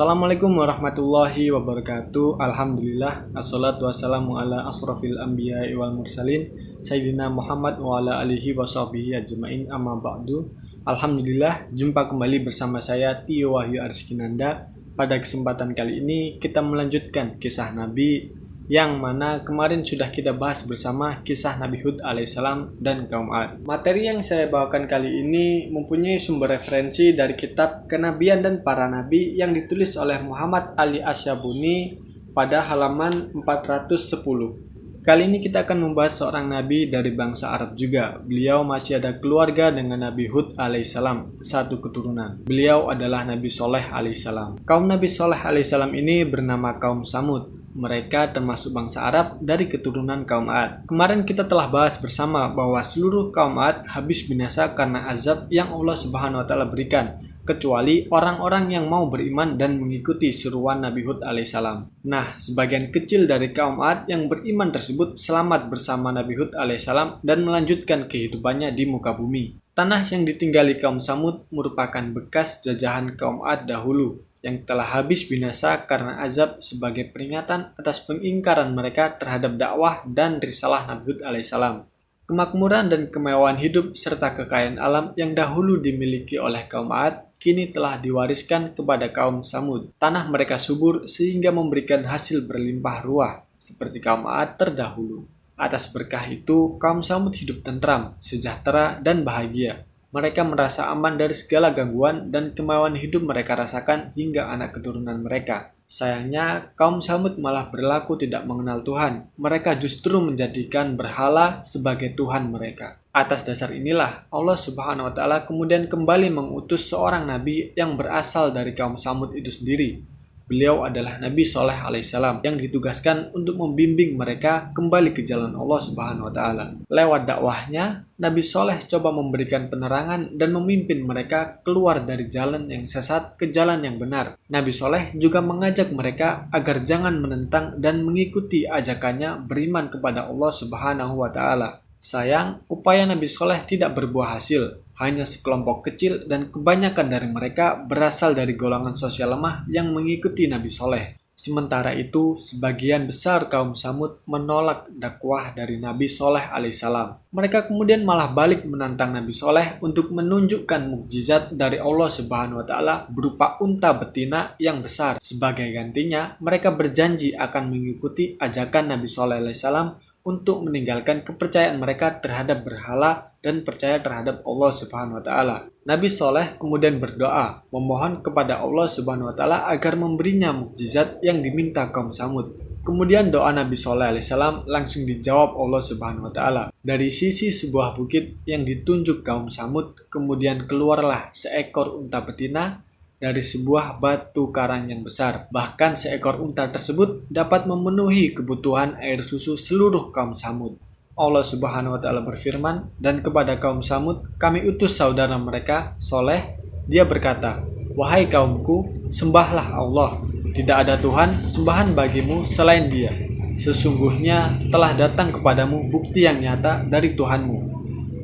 Assalamualaikum warahmatullahi wabarakatuh. Alhamdulillah, assalatu wassalamu ala asrafil anbiya'i wal mursalin Sayyidina Muhammad wa ala alihi wa sahbihi ajma'in, amma ba'du. Alhamdulillah, jumpa kembali bersama saya Tio Wahyu Arskinanda. Pada kesempatan kali ini kita melanjutkan kisah Nabi yang mana kemarin sudah kita bahas bersama kisah Nabi Hud alaihissalam dan kaum Ad. Materi yang saya bawakan kali ini mempunyai sumber referensi dari kitab Kenabian dan Para Nabi yang ditulis oleh Muhammad Ali Asyabuni pada halaman 410. Kali ini kita akan membahas seorang nabi dari bangsa Arab juga. Beliau masih ada keluarga dengan Nabi Hud alaihissalam, satu keturunan. Beliau adalah Nabi Soleh alaihissalam. Kaum Nabi Soleh alaihissalam ini bernama kaum Samud. Mereka termasuk bangsa Arab dari keturunan kaum Ad. Kemarin kita telah bahas bersama bahwa seluruh kaum Ad habis binasa karena azab yang Allah Subhanahu wa taala berikan, kecuali orang-orang yang mau beriman dan mengikuti seruan Nabi Hud alaihissalam. Nah, sebagian kecil dari kaum Ad yang beriman tersebut selamat bersama Nabi Hud alaihissalam dan melanjutkan kehidupannya di muka bumi. Tanah yang ditinggali kaum Samud merupakan bekas jajahan kaum Ad dahulu yang telah habis binasa karena azab sebagai peringatan atas pengingkaran mereka terhadap dakwah dan risalah Nabi Hud alaihissalam. Kemakmuran dan kemewahan hidup serta kekayaan alam yang dahulu dimiliki oleh kaum Ad kini telah diwariskan kepada kaum Samud. Tanah mereka subur sehingga memberikan hasil berlimpah ruah seperti kaum Ad terdahulu. Atas berkah itu, kaum Samud hidup tentram, sejahtera, dan bahagia. Mereka merasa aman dari segala gangguan dan kemewahan hidup mereka rasakan hingga anak keturunan mereka. Sayangnya, kaum Samud malah berlaku tidak mengenal Tuhan. Mereka justru menjadikan berhala sebagai Tuhan mereka. Atas dasar inilah, Allah Subhanahu wa taala kemudian kembali mengutus seorang nabi yang berasal dari kaum Samud itu sendiri. Beliau adalah Nabi Soleh alaihissalam yang ditugaskan untuk membimbing mereka kembali ke jalan Allah Subhanahu wa taala. Lewat dakwahnya, Nabi Soleh coba memberikan penerangan dan memimpin mereka keluar dari jalan yang sesat ke jalan yang benar. Nabi Soleh juga mengajak mereka agar jangan menentang dan mengikuti ajakannya beriman kepada Allah Subhanahu wa taala. Sayang, upaya Nabi Soleh tidak berbuah hasil. Hanya sekelompok kecil dan kebanyakan dari mereka berasal dari golongan sosial lemah yang mengikuti Nabi Soleh. Sementara itu, sebagian besar kaum Samud menolak dakwah dari Nabi Soleh alaihissalam. Mereka kemudian malah balik menantang Nabi Soleh untuk menunjukkan mukjizat dari Allah Subhanahu wa taala berupa unta betina yang besar. Sebagai gantinya, mereka berjanji akan mengikuti ajakan Nabi Soleh alaihissalam untuk meninggalkan kepercayaan mereka terhadap berhala dan percaya terhadap Allah Subhanahu wa taala. Nabi Soleh kemudian berdoa, memohon kepada Allah Subhanahu wa taala agar memberinya mukjizat yang diminta kaum Samud. Kemudian doa Nabi Soleh alaihissalam langsung dijawab Allah Subhanahu wa taala. Dari sisi sebuah bukit yang ditunjuk kaum Samud, kemudian keluarlah seekor unta betina dari sebuah batu karang yang besar. Bahkan seekor unta tersebut dapat memenuhi kebutuhan air susu seluruh kaum Samud. Allah Subhanahu wa taala berfirman, dan kepada kaum Samud kami utus saudara mereka Soleh. Dia berkata, wahai kaumku, sembahlah Allah. Tidak ada Tuhan sembahan bagimu selain Dia. Sesungguhnya telah datang kepadamu bukti yang nyata dari Tuhanmu.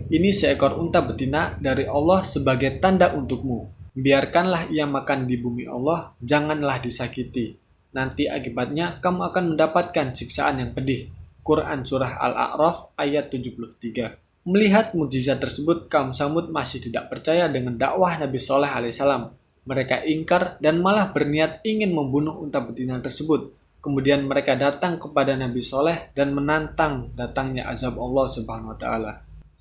Ini seekor unta betina dari Allah sebagai tanda untukmu. Biarkanlah ia makan di bumi Allah, janganlah disakiti. Nanti akibatnya kamu akan mendapatkan siksaan yang pedih. Quran Surah Al-A'raf ayat 73. Melihat mukjizat tersebut, kaum Samud masih tidak percaya dengan dakwah Nabi Soleh alaihissalam. Mereka ingkar dan malah berniat ingin membunuh unta betina tersebut. Kemudian mereka datang kepada Nabi Soleh dan menantang datangnya azab Allah Subhanahu wa taala.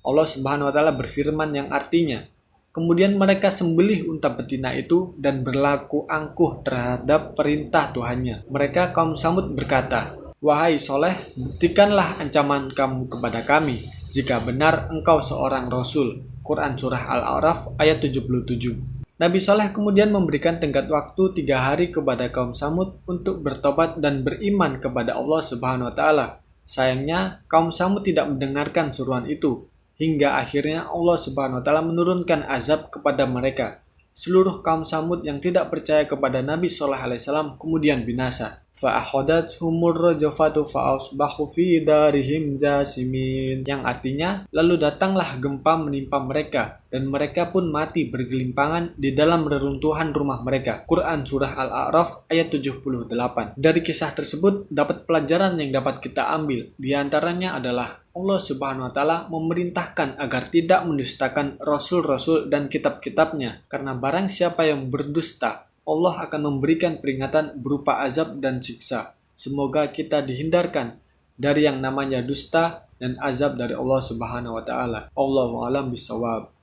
Allah Subhanahu wa taala berfirman yang artinya, kemudian mereka sembelih unta betina itu dan berlaku angkuh terhadap perintah Tuhannya. Mereka kaum Samud berkata, wahai Soleh, buktikanlah ancaman kamu kepada kami, jika benar engkau seorang Rasul. Quran Surah Al-A'raf ayat 77. Nabi Soleh kemudian memberikan tenggat waktu 3 hari kepada kaum Samud untuk bertobat dan beriman kepada Allah Subhanahu wa taala. Sayangnya, kaum Samud tidak mendengarkan seruan itu. Hingga akhirnya Allah Subhanahu wa taala menurunkan azab kepada mereka. Seluruh kaum Samud yang tidak percaya kepada Nabi Soleh alaihissalam kemudian binasa. fa'akhadathumur rajafatu fa'asbahu fi darihim jasimin, yang artinya lalu datanglah gempa menimpa mereka dan mereka pun mati bergelimpangan di dalam reruntuhan rumah mereka. Quran Surah Al-A'raf ayat 78. Dari kisah tersebut dapat pelajaran yang dapat kita ambil. Di antaranya adalah Allah Subhanahu wa Ta'ala memerintahkan agar tidak mendustakan rasul-rasul dan kitab-kitabnya, karena barang siapa yang berdusta, Allah akan memberikan peringatan berupa azab dan siksa. Semoga kita dihindarkan dari yang namanya dusta dan azab dari Allah Subhanahu wa Ta'ala. Allahu a'lam bishawab.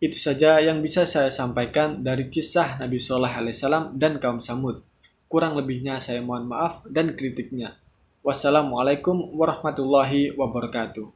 Itu saja yang bisa saya sampaikan dari kisah Nabi Shallallahu Alaihi Wasallam dan kaum Samud. Kurang lebihnya saya mohon maaf dan kritiknya. Wassalamualaikum warahmatullahi wabarakatuh.